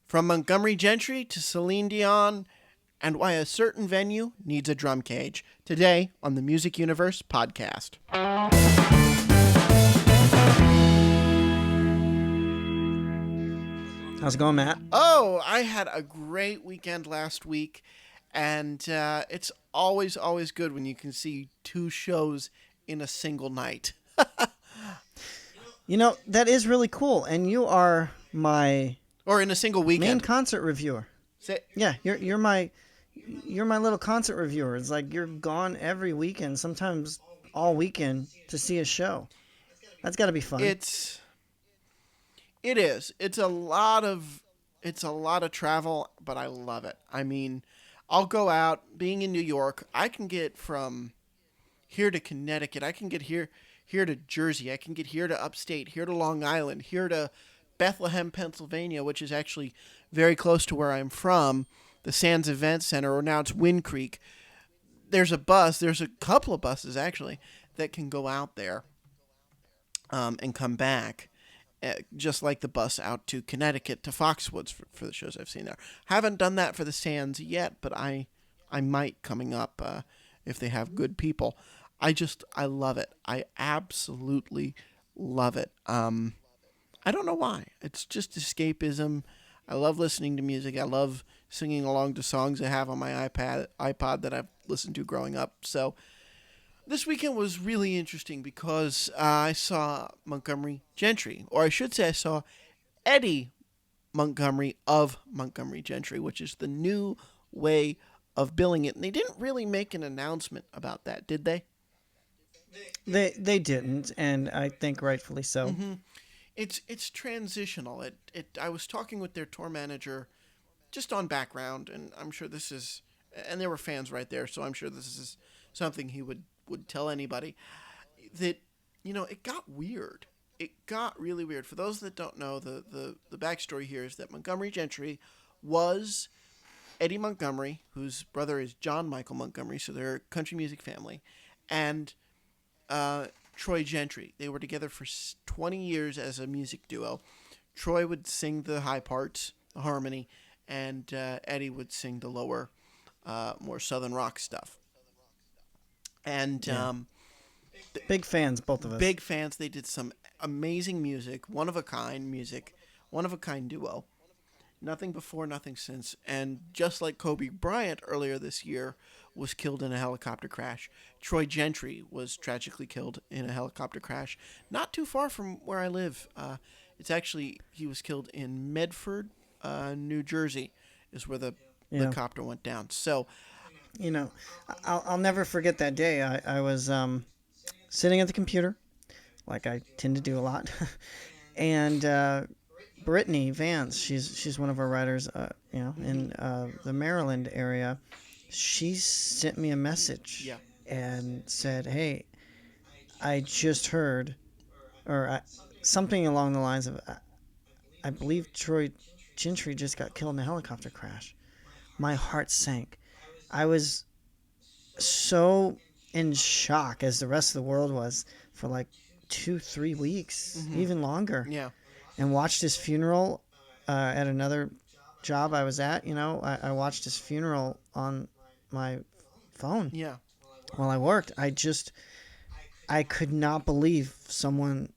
From Montgomery Gentry to Celine Dion, and why a certain venue needs a drum cage. Today on the Music Universe podcast. How's it going, Matt? Oh, I had a great weekend last week, and it's always good when you can see two shows in a single night. You know, that is really cool, and you are my Or in a single main weekend. concert reviewer. Yeah, you're my little concert reviewer. It's like you're gone every weekend, sometimes all weekend, to see a show. That's got to be fun. It is. It's a lot of travel, but I love it. I mean, I'll go out. Being in New York, I can get from here to Connecticut. I can get here to Jersey. I can get here to upstate, here to Long Island, here to Bethlehem, Pennsylvania, which is actually very close to where I'm from, the Sands Event Center, or now it's Wind Creek. There's a couple of buses actually that can go out there and come back, just like the bus out to Connecticut to Foxwoods for the shows I've seen there. Haven't done that for the Sands yet, but I might coming up if they have good people. I love it. I absolutely love it. I don't know why. It's just escapism. I love listening to music. I love singing along to songs I have on my iPod that I've listened to growing up. So this weekend was really interesting because I saw Montgomery Gentry, or I should say I saw Eddie Montgomery of Montgomery Gentry, which is the new way of billing it. And they didn't really make an announcement about that, did they? They didn't, and I think rightfully so. Mm-hmm. It's transitional. I was talking with their tour manager just on background, and I'm sure this is, and there were fans right there, so I'm sure this is something he would tell anybody, that, it got weird. It got really weird. For those that don't know, the backstory here is that Montgomery Gentry was Eddie Montgomery, whose brother is John Michael Montgomery, so they're a country music family, and Troy Gentry. They were together for 20 years as a music duo. Troy would sing the high parts, the harmony, and Eddie would sing the lower, more southern rock stuff. And big fans, both of us. Big fans. They did some amazing music, one of a kind duo. Nothing before, nothing since. And just like Kobe Bryant earlier this year was killed in a helicopter crash, Troy Gentry was tragically killed in a helicopter crash not too far from where I live. He was killed in Medford, New Jersey, is where the copter went down. So, I'll never forget that day. I was sitting at the computer, like I tend to do a lot, and Brittany Vance, she's one of our writers, in the Maryland area. She sent me a message and said, "Hey, I just heard," something along the lines of, "I believe Troy Gentry just got killed in a helicopter crash." My heart sank. I was so in shock, as the rest of the world was, for like 2-3 weeks, even longer. Yeah. And watched his funeral at another job I was at. I watched his funeral on my phone. Yeah. While I worked. I could not believe someone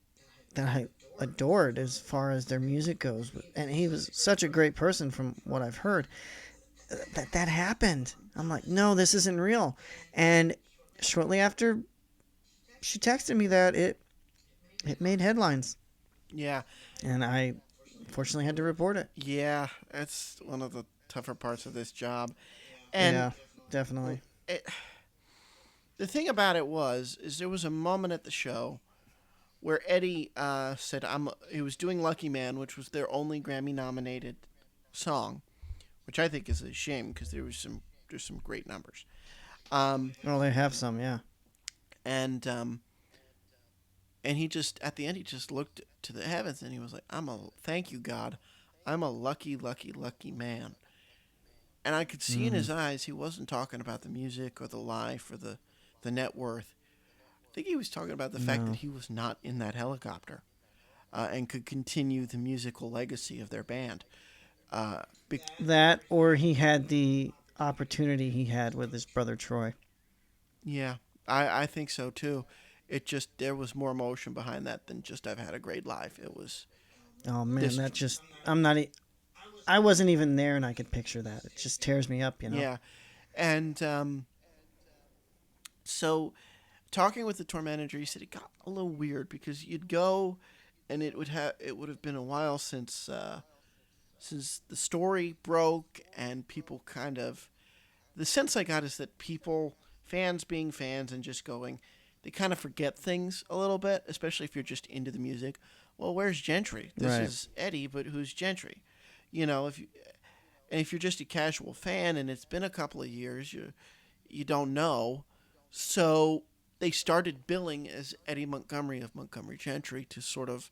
that I adored as far as their music goes, and he was such a great person from what I've heard, that happened. I'm like, no, this isn't real. And shortly after she texted me that, it made headlines. Yeah. And I fortunately had to report it. Yeah, that's one of the tougher parts of this job. And yeah, definitely. The thing about it is there was a moment at the show where Eddie said he was doing Lucky Man, which was their only Grammy-nominated song, which I think is a shame because there's some great numbers. They have some, yeah. And he just, at the end, he just looked to the heavens and he was like, thank you, God. I'm a lucky, lucky, lucky man. And I could see in his eyes, he wasn't talking about the music or the life or the net worth. I think he was talking about the fact that he was not in that helicopter and could continue the musical legacy of their band. Uh, be- That, or he had the opportunity he had with his brother Troy. yeah, I think so too. It just there was more emotion behind that than just I've had a great life. It was Oh man, this, that just I'm not. I wasn't even there, and I could picture that. It just tears me up, you know. yeah, and so talking with the tour manager, he said it got a little weird because you'd go, and it would have been a while since the story broke, and people kind of the sense I got is that people fans being fans and just going, they kind of forget things a little bit, especially if you're just into the music. Well, where's Gentry? This Right. is Eddie, but who's Gentry? You know, if you're just a casual fan and it's been a couple of years, you don't know. So they started billing as Eddie Montgomery of Montgomery Gentry to sort of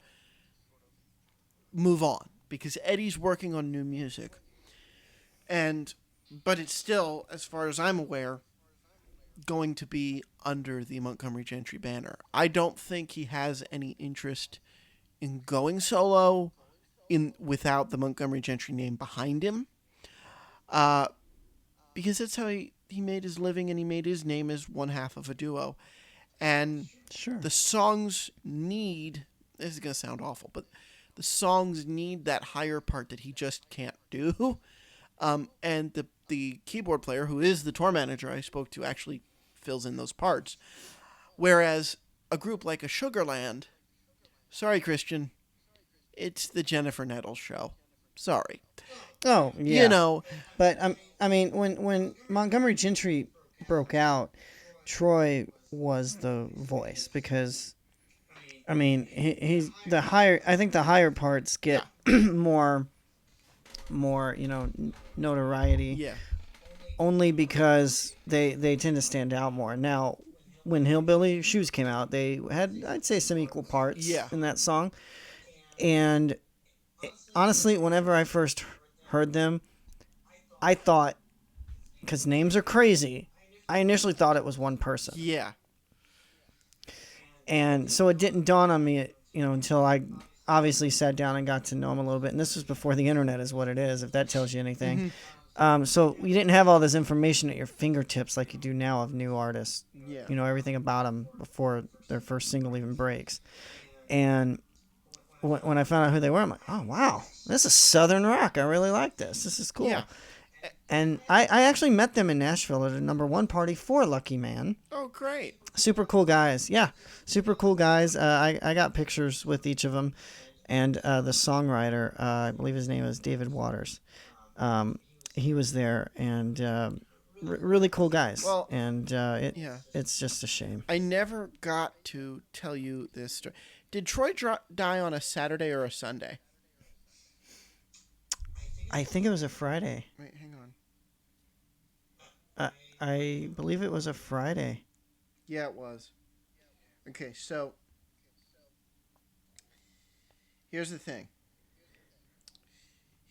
move on because Eddie's working on new music. And but it's still, as far as I'm aware, going to be under the Montgomery Gentry banner. I don't think he has any interest in going solo in without the Montgomery Gentry name behind him. Uh, because that's how he made his living and he made his name as one half of a duo. And Sure. the songs need, this is going to sound awful, but the songs need that higher part that he just can't do. And the keyboard player, who is the tour manager I spoke to, actually fills in those parts. Whereas a group like a Sugarland, sorry, Christian, it's the Jennifer Nettles show. Sorry. Oh You yeah, know, but I mean, when Montgomery Gentry broke out, Troy was the voice because I mean he's the higher. I think the higher parts yeah, get more notoriety yeah, only because they tend to stand out more. Now, when Hillbilly Shoes came out, they had, I'd say, some equal parts yeah, in that song. And honestly, whenever I first heard them, I thought, because names are crazy, I initially thought it was one person. yeah. And so it didn't dawn on me, until I obviously sat down and got to know him a little bit. And this was before the internet is what it is, if that tells you anything. Mm-hmm. So you didn't have all this information at your fingertips like you do now of new artists. Yeah. You know everything about them before their first single even breaks. And when I found out who they were, I'm like, oh wow, this is Southern rock. I really like this. This is Yeah. cool. And I actually met them in Nashville at a number one party for Lucky Man. Oh, great. Super cool guys. Yeah, super cool guys. I got pictures with each of them. And the songwriter, I believe his name is David Waters. He was there, and really cool guys. Well, And yeah. it's just a shame. I never got to tell you this story. Did Troy die on a Saturday or a Sunday? I think it was a Friday. Wait, hang on. I believe it was a Friday. Yeah, it was. Okay, so here's the thing.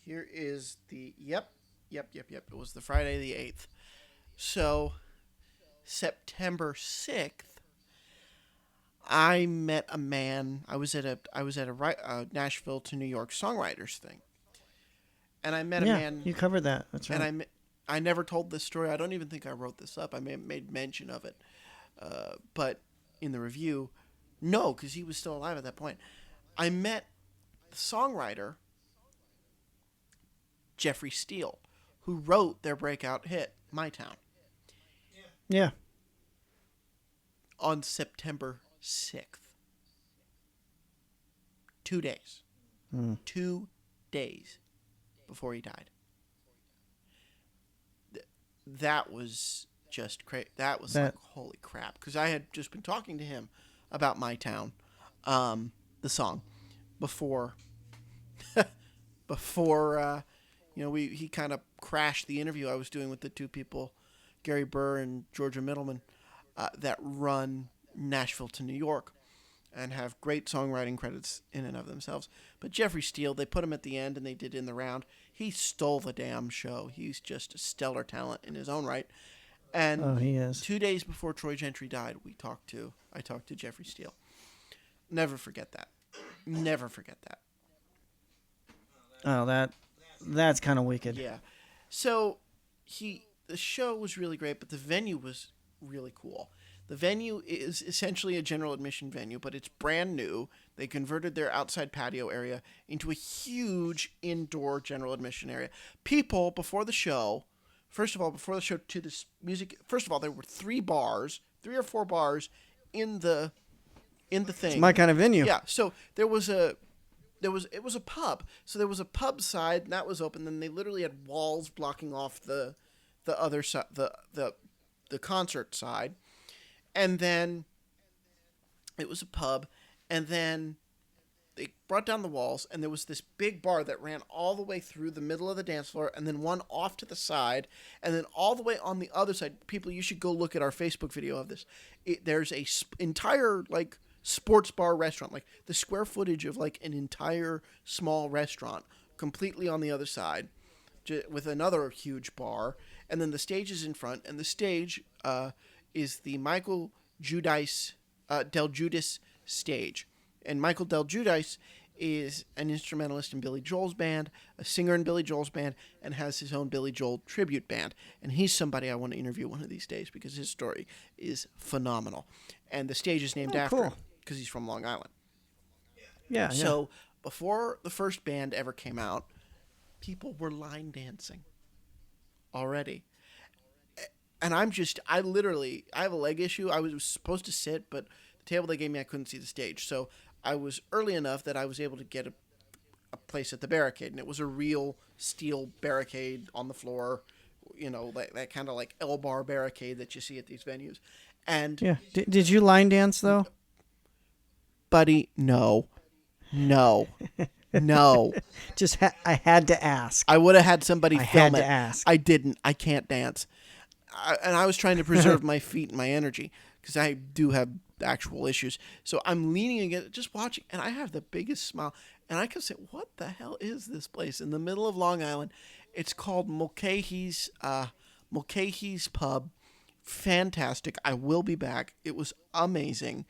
Here is the yep. It was the Friday the 8th. So September 6th, I met a man. I was at a Nashville to New York songwriters thing. And I met a Yeah, man you covered that. That's right. and I never told this story. I don't even think I wrote this up. I may have made mention of it. But in the review, no, because he was still alive at that point. I met the songwriter Jeffrey Steele, who wrote their breakout hit "My Town" Yeah. on September 6th. 2 days. 2 days before he died. That was just crazy. That was like, holy crap. Because I had just been talking to him about "My Town," the song, before before he kind of crashed the interview I was doing with the two people, Gary Burr and Georgia Middleman, that run Nashville to New York and have great songwriting credits in and of themselves. But Jeffrey Steele, they put him at the end and they did In the Round. He stole the damn show. He's just a stellar talent in his own right. And Oh, he is. 2 days before Troy Gentry died, I talked to Jeffrey Steele. Never forget that. Never forget that. Oh, That's kind of wicked. Yeah. So the show was really great, but the venue was really cool. The venue is essentially a general admission venue, but it's brand new. They converted their outside patio area into a huge indoor general admission area. People before the show, first of all, before the show to this music, first of all, there were three or four bars in the It's my thing. kind of venue. Yeah, so it was a pub. So there was a pub side and that was open. Then they literally had walls blocking off the other side, the concert side, and then it was a pub, and then they brought down the walls, and there was this big bar that ran all the way through the middle of the dance floor, and then one off to the side, and then all the way on the other side. People, you should go look at our Facebook video of this. There's a entire like sports bar restaurant, like the square footage of like an entire small restaurant, completely on the other side, with another huge bar, and then the stage is in front, and the stage is the Michael Judice Del Judice stage, and Michael Del Judice is an instrumentalist in Billy Joel's band, a singer in Billy Joel's band, and has his own Billy Joel tribute band. And he's somebody I want to interview one of these days because his story is phenomenal. And the stage is named Oh, after him cool. because he's from Long Island. Yeah, yeah. So before the first band ever came out, people were line dancing already. And I have a leg issue. I was supposed to sit, but the table they gave me, I couldn't see the stage. So I was early enough that I was able to get a place at the barricade. And it was a real steel barricade on the floor, that kind of like L-bar barricade that you see at these venues. And, Yeah. Did you line dance though? buddy, no, no, no. I had to ask. I would have had somebody I film had it. to ask. I didn't. I can't dance. And I was trying to preserve my feet and my energy because I do have actual issues. So I'm leaning against it, just watching, and I have the biggest smile. And I can say, what the hell is this place in the middle of Long Island? It's called Mulcahy's Pub. Fantastic. I will be back. It was amazing.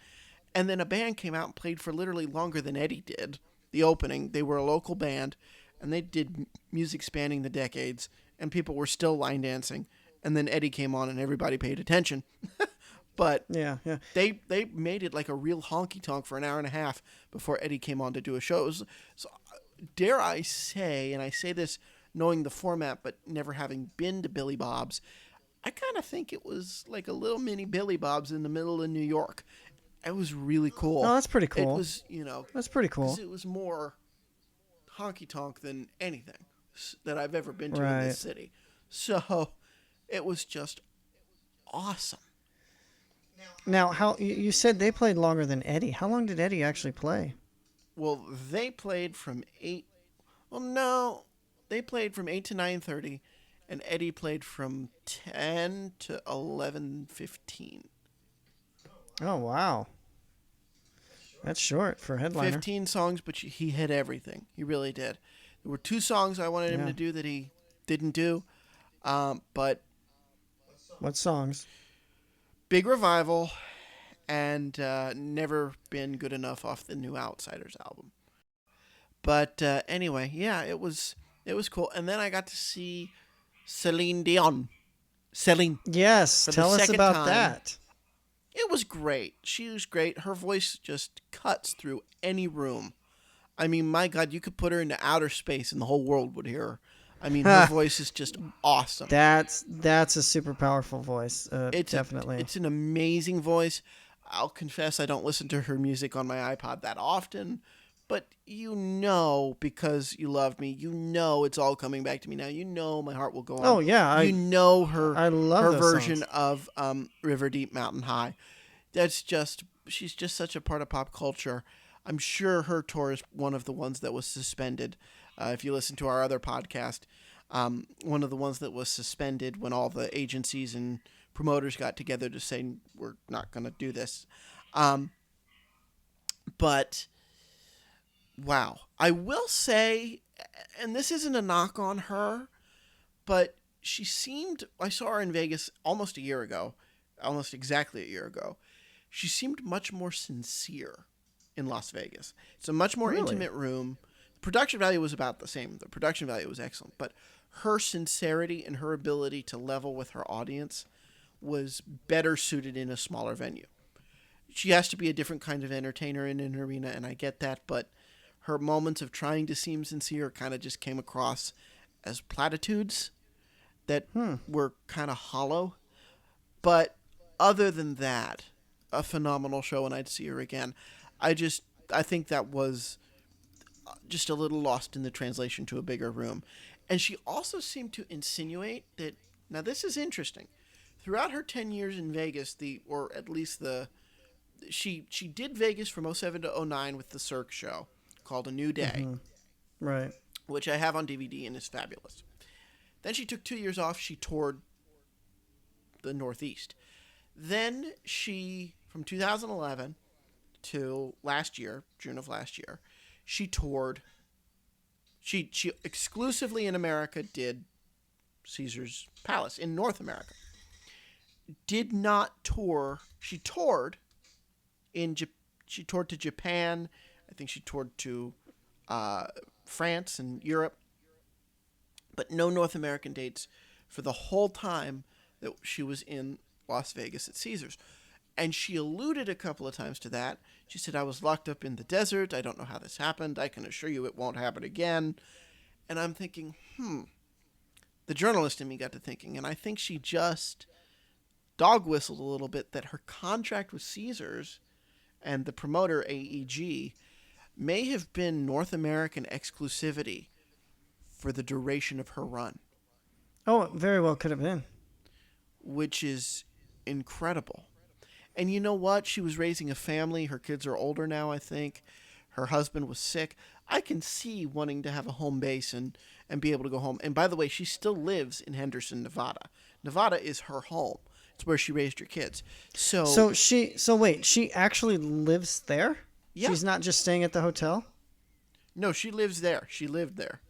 And then a band came out and played for literally longer than Eddie did. The opening, they were a local band, and they did music spanning the decades, and people were still line dancing. And then Eddie came on, and everybody paid attention. But Yeah, yeah. they made it like a real honky tonk for an hour and a half before Eddie came on to do a show. So dare I say, and I say this knowing the format, but never having been to Billy Bob's, I kind of think it was like a little mini Billy Bob's in the middle of New York. It was really cool. Oh, that's pretty cool. It was, That's pretty cool. 'cause it was more honky tonk than anything that I've ever been to in Right. this city. So it was just awesome. Now, how you said they played longer than Eddie? How long did Eddie actually play? Well, they played from 8. Well, no, they played from 8 to 9:30, and Eddie played from 10 to 11:15. Oh wow, that's short for a headliner. 15 songs, but he hit everything. He really did. There were 2 songs I wanted him Yeah. to do that he didn't do, but What songs? Big Revival and Never Been Good Enough off the new Outsiders album. But anyway, yeah, it was cool. And then I got to see Celine Dion. Celine. Yes, For the tell us second about time. that. It was great. She was great. Her voice just cuts through any room. I mean, my God, you could put her into outer space and the whole world would hear her. I mean, her voice is just awesome. That's a super powerful voice. Definitely. It's an amazing voice. I'll confess I don't listen to her music on my iPod that often, but because you love me, it's all coming back to me now. My heart will go on. Oh yeah, her I love her those version songs. of River Deep Mountain High. She's just such a part of pop culture. I'm sure her tour is one of the ones that was suspended. If you listen to our other podcast, one of the ones that was suspended when all the agencies and promoters got together to say we're not going to do this. But wow, I will say, and this isn't a knock on her, but I saw her in Vegas almost a year ago, almost exactly a year ago. She seemed much more sincere in Las Vegas. It's a much more Really? intimate room. Production value was about the same. The production value was excellent, but her sincerity and her ability to level with her audience was better suited in a smaller venue. She has to be a different kind of entertainer in an arena, and I get that, but her moments of trying to seem sincere kind of just came across as platitudes that were kind of hollow. But other than that, a phenomenal show, and I'd see her again. I think that was just a little lost in the translation to a bigger room. And she also seemed to insinuate that, now this is interesting. Throughout her 10 years in Vegas, or at least she did Vegas from '07 to '09 with the Cirque show called A New Day, Right. which I have on DVD and is fabulous. Then she took 2 years off. She toured the Northeast. Then from 2011 to last year, June of last year, she toured. She exclusively in America did Caesar's Palace in North America. Did not tour. She toured she toured to Japan. I think she toured to France and Europe, but no North American dates for the whole time that she was in Las Vegas at Caesars. And she alluded a couple of times to that. She said, I was locked up in the desert. I don't know how this happened. I can assure you it won't happen again. And I'm thinking, the journalist in me got to thinking, and I think she just dog whistled a little bit that her contract with Caesars and the promoter AEG may have been North American exclusivity for the duration of her run. Oh, it very well could have been. Which is incredible. And you know what? She was raising a family. Her kids are older now, I think. Her husband was sick. I can see wanting to have a home base and be able to go home. And by the way, she still lives in Henderson, Nevada. Nevada is her home. It's where she raised her kids. So wait, she actually lives there? Yeah. She's not just staying at the hotel? No, she lives there. She lived there.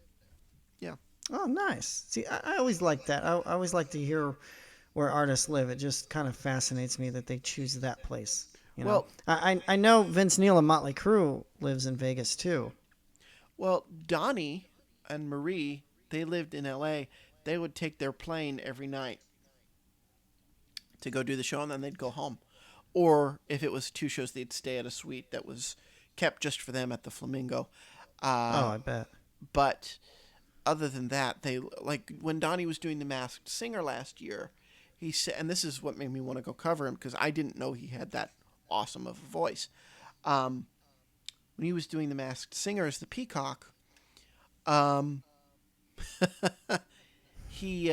Yeah. Oh, nice. See, I always like that. I always like to hear where artists live. It just kind of fascinates me that they choose that place. You know? Well, I know Vince Neil and Motley Crue lives in Vegas too. Well, Donnie and Marie, they lived in L.A. They would take their plane every night to go do the show, and then they'd go home. Or if it was 2 shows, they'd stay at a suite that was kept just for them at the Flamingo. I bet. But other than that, they like when Donnie was doing The Masked Singer last year, he said, and this is what made me want to go cover him because I didn't know he had that awesome of a voice. When he was doing The Masked Singer as the Peacock, he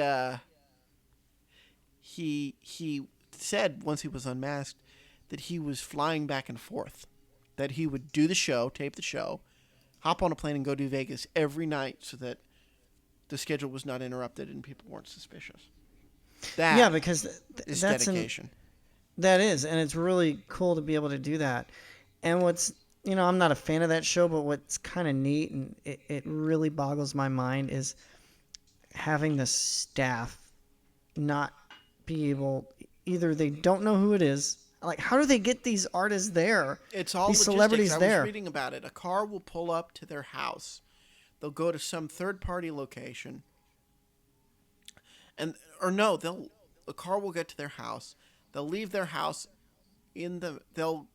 said once he was unmasked that he was flying back and forth, that he would do the show, tape the show, hop on a plane and go to Vegas every night so that the schedule was not interrupted and people weren't suspicious. That because is that's dedication. That is, and it's really cool to be able to do that. And what's, I'm not a fan of that show, but what's kind of neat and it really boggles my mind is having the staff not be able, either they don't know who it is. Like, how do they get these artists there? It's all these logistics. celebrities there. I was reading about it. A car will pull up to their house. They'll go to some third-party location. A car will get to their house. They'll leave their house they'll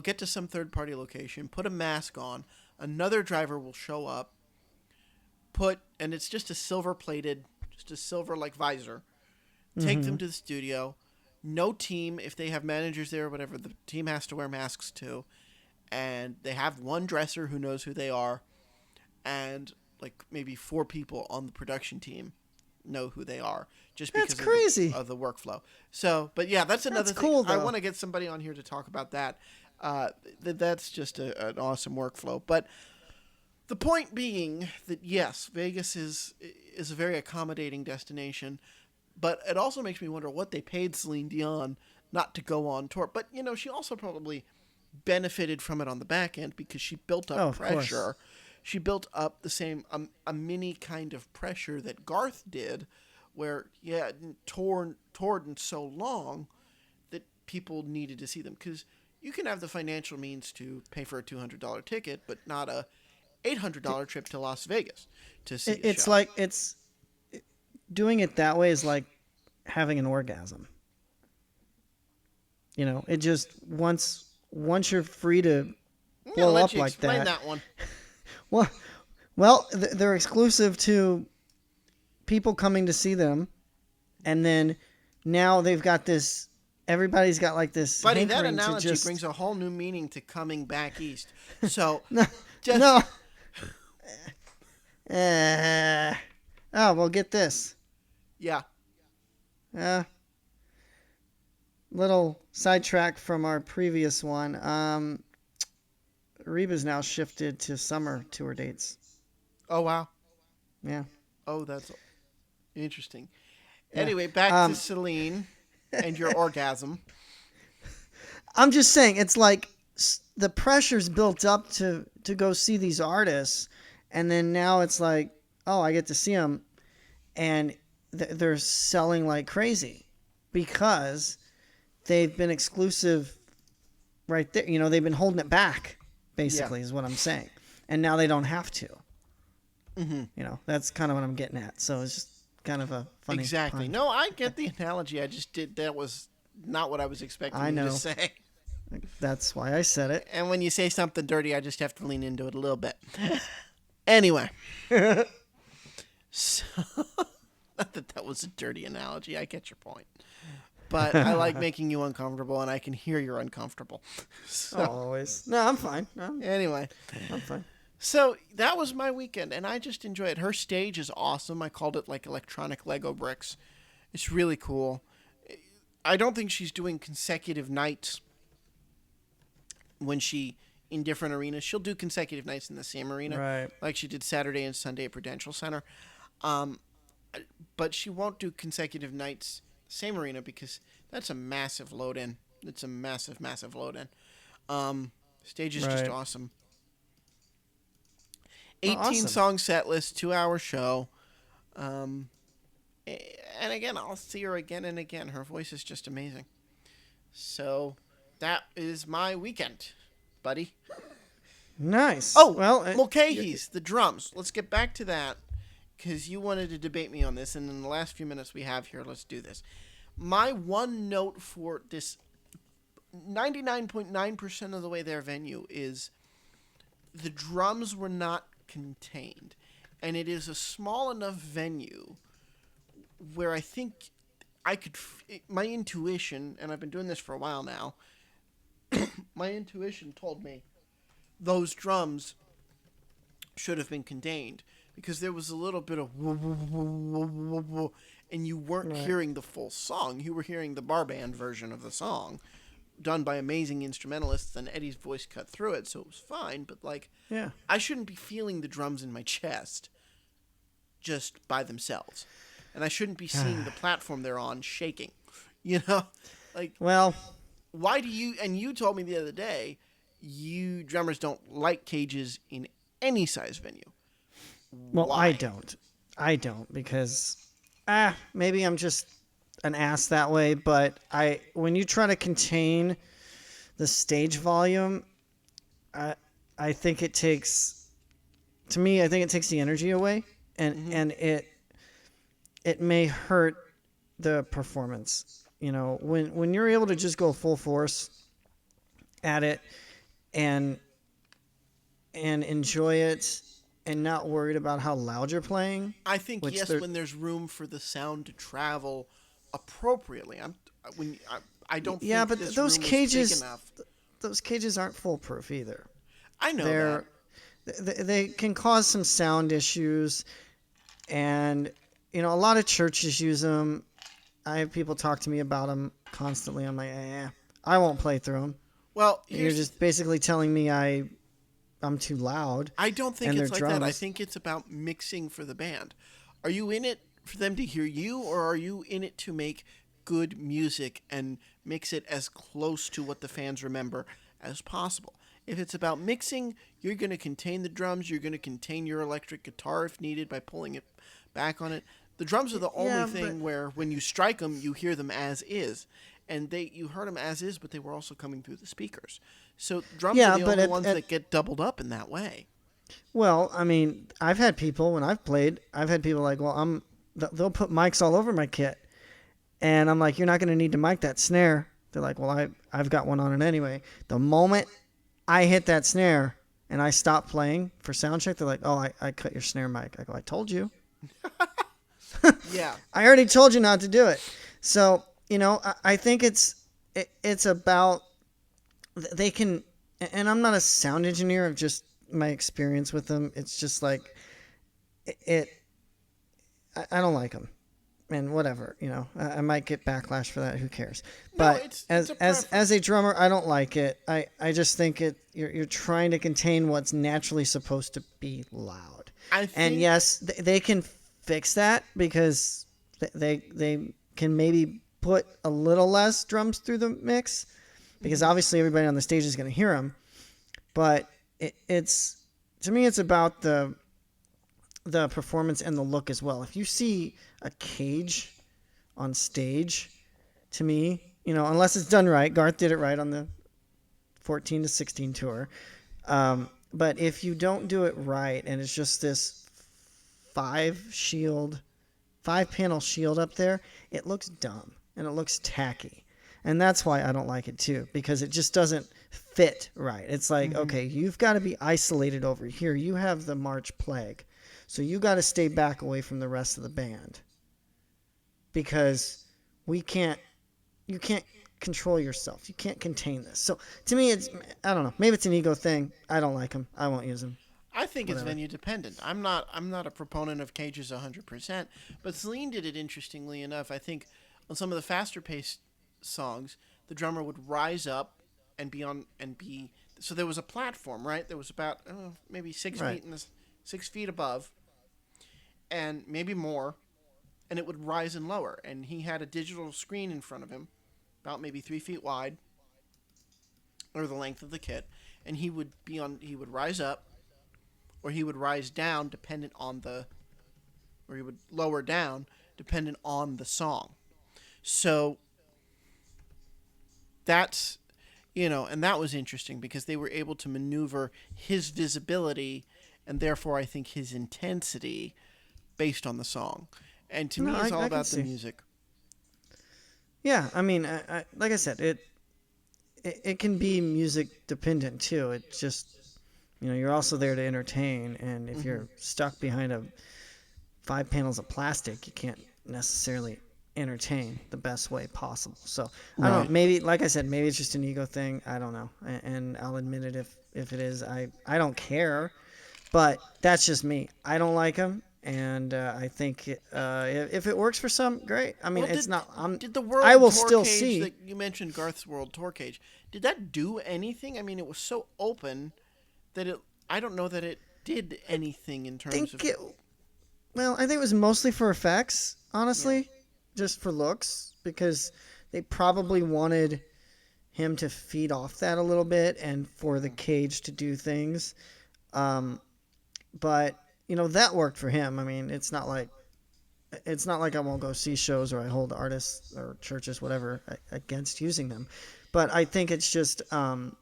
get to some third-party location, put a mask on. Another driver will show up, and it's just a silver like visor. Take them to the studio. No team, if they have managers there or whatever, the team has to wear masks too. And they have one dresser who knows who they are. And like maybe 4 people on the production team know who they are. Just because That's crazy. Of the workflow. So, but yeah, that's another That's thing. cool, though. I want to get somebody on here to talk about that. That's just an awesome workflow. But the point being that yes, Vegas is a very accommodating destination. But it also makes me wonder what they paid Celine Dion not to go on tour. But, she also probably benefited from it on the back end because she built up pressure. She built up the same, a mini kind of pressure that Garth did where, toured so long that people needed to see them. Because you can have the financial means to pay for a $200 ticket, but not a $800 trip to Las Vegas to see a It's show. like it's doing it that way is like having an orgasm. It just once you're free to I'm gonna blow let up you like explain that. that one. Well, well, they're exclusive to people coming to see them, and then now they've got this. Everybody's got like this Buddy, that hankering to analogy just brings a whole new meaning to coming back east. So, no, just no. Uh, oh well, get this. yeah. Uh, little sidetrack from our previous one. Reba's now shifted to summer tour dates. Oh wow. Yeah, Oh, that's interesting. yeah. Anyway, back to Um, Celine and your orgasm. I'm just saying, it's like the pressure's built up to go see these artists, and then now it's like, oh, I get to see them, and they're selling like crazy because they've been exclusive right there. They've been holding it back, basically, is what I'm saying, and now they don't have to. That's kind of what I'm getting at. So it's just kind of a funny. Exactly. pun. No, I get the analogy. I just did. That was not what I was expecting I you know. to say. That's why I said it. And when you say something dirty, I just have to lean into it a little bit. Anyway. So, not that that was a dirty analogy. I get your point. But I like making you uncomfortable, and I can hear you're uncomfortable. So, Always. No, I'm fine. anyway. I'm fine. So that was my weekend, and I just enjoy it. Her stage is awesome. I called it like electronic Lego bricks. It's really cool. I don't think she's doing consecutive nights when she in different arenas. She'll do consecutive nights in the same arena, Right. like she did Saturday and Sunday at Prudential Center. Um, but she won't do consecutive nights same arena because that's a massive load in. It's a massive, massive load in. Stage is just Right. awesome. Oh, 18 awesome. song set list, 2 hour show. And again, I'll see her again and again. Her voice is just amazing. So that is my weekend, buddy. Nice. Oh, well, Mulcahy's, the drums. Let's get back to that because you wanted to debate me on this. And in the last few minutes we have here, let's do this. My one note for this 99.9% of the way their venue is the drums were not contained. And it is a small enough venue where I think I could, my intuition, and I've been doing this for a while now, my intuition told me those drums should have been contained because there was a little bit of woo, woo, woo, woo, woo, woo, and you weren't hearing the full song. You were hearing the bar band version of the song done by amazing instrumentalists, and Eddie's voice cut through it, so it was fine, but like Yeah. I shouldn't be feeling the drums in my chest just by themselves. And I shouldn't be seeing the platform they're on shaking. Like Well, why do you, and you told me the other day, you drummers don't like cages in any size venue. Why? I don't because maybe I'm just an ass that way, but when you try to contain the stage volume, I think it takes the energy away, and it may hurt the performance. When you're able to just go full force at it and enjoy it and not worried about how loud you're playing. I think yes, when there's room for the sound to travel appropriately. I don't think Yeah, but this those room was cages big enough. those cages aren't foolproof either. I know They're they can cause some sound issues, and a lot of churches use them. I have people talk to me about them constantly. I'm like, I won't play through them. Well, You're just basically telling me I'm too loud. I don't think and it's their like that. I drums. think it's about mixing for the band. Are you in it for them to hear you, or are you in it to make good music and mix it as close to what the fans remember as possible? If it's about mixing, you're going to contain the drums. You're going to contain your electric guitar if needed by pulling it back on it. The drums are the only thing where when you strike them, you hear them as is. And you heard them as is, but they were also coming through the speakers. So drums are the only ones that get doubled up in that way. Well, I mean, I've had people when I've played, I've had people like, well, they'll put mics all over my kit. And I'm like, you're not going to need to mic that snare. They're like, well, I've got one on it anyway. The moment I hit that snare and I stop playing for sound check, they're like, oh, I cut your snare mic. I go, I told you. Yeah. I already told you not to do it. So, I think it's about, they can, and I'm not a sound engineer of just my experience with them. It's just like, it I don't like them. And whatever, I might get backlash for that. Who cares? No, But it's a as a preference. drummer, I don't like it. I just think you're trying to contain what's naturally supposed to be loud. I And think. yes, they can fix that because they can maybe put a little less drums through the mix because obviously everybody on the stage is going to hear them. But it's to me, it's about the performance and the look as well. If you see a cage on stage, to me, unless it's done right, Garth did it right on the 14 to 16 tour. But if you don't do it right and it's just this five panel shield up there, it looks dumb and it looks tacky. And that's why I don't like it too, because it just doesn't fit right. It's like, okay, you've got to be isolated over here. You have the March Plague. So you got to stay back away from the rest of the band because you can't control yourself. You can't contain this. So to me, I don't know. Maybe it's an ego thing. I don't like them. I won't use them. I think it's Whatever. venue dependent. I'm not a proponent of cages 100%, but Celine did it interestingly enough. I think on some of the faster paced songs, the drummer would rise up and be on and be so there was a platform, right? There was about maybe 6 Right. feet in the 6 feet above, and maybe more, and it would rise and lower. And he had a digital screen in front of him, about maybe 3 feet wide, or the length of the kit, and he would rise up or he would rise down dependent on the or he would lower down dependent on the song. So that's and that was interesting because they were able to maneuver his visibility and therefore I think his intensity based on the song. And to No, me it's all I can about the see. music. Yeah, I mean, like I said, it can be music dependent too. It's just you're also there to entertain, and if Hmm. you're stuck behind a 5 panels of plastic, you can't necessarily entertain the best way possible. So I don't know. Right. Maybe, like I said, maybe it's just an ego thing. I don't know, and I'll admit it if it is. I don't care, but that's just me. I don't like them, and I think if it works for some, great. I mean, Well, it's did not. did the I World will Tour still cage see. that you mentioned, Garth's World Tour cage, did that do anything? I mean, it was so open that it. I don't know that it did anything in terms Think of. it. Well, I think it was mostly for effects, Yeah. honestly, just for looks, because they probably wanted him to feed off that a little bit and for the Hmm. cage to do things. Um, but that worked for him. I mean, it's not like I won't go see shows or I hold artists or churches, whatever, against using them. But I think it's just one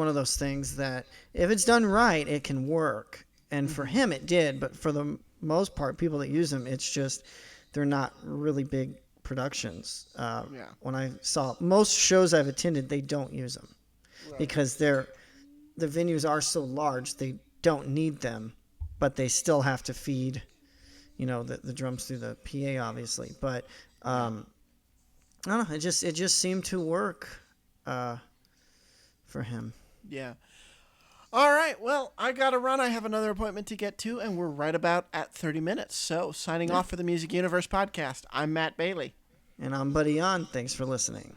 of those things that if it's done right, it can work. And for Hmm. him, it did. But for the most part, people that use them, it's just they're not really big productions. Yeah. When I saw most shows I've attended, they don't use them Right. because the venues are so large. They don't need them, but they still have to feed the drums through the PA, obviously. But Yeah. I don't know. It just seemed to work uh, for him. Yeah. All right. Well, I got to run. I have another appointment to get to, and we're right about at 30 minutes. So, signing Yeah. off for the Music Universe podcast, I'm Matt Bailey. And I'm Buddy On. Thanks for listening.